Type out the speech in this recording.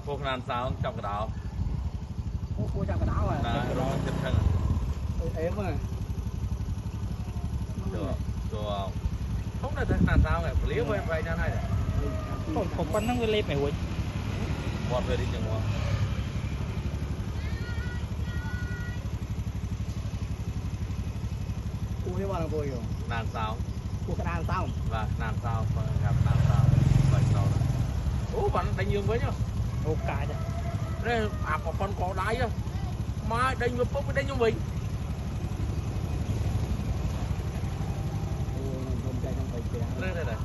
Phúc nan sao trong cái đảo. Cô trong cái đảo rồi. Đó, rồi chụp thân. Êm rồi. Chùa. Không là thằng nan sao này, liếc với vậy nan này. Còn con nó lên mày quên. Bọt về đi chừng qua. Cô biết bao là cô hiểu. Nan sao? Cô cái đàn sao? Và nan sao gặp nan sao. Vậy sao đó. Ủa bạn đánh dương với nhá. Ô cả chứ. Đây có con có đáy á. Mà đánh ngược bốc với đánh như mình. Cô không chạy trong bầy kìa. Đây đây này.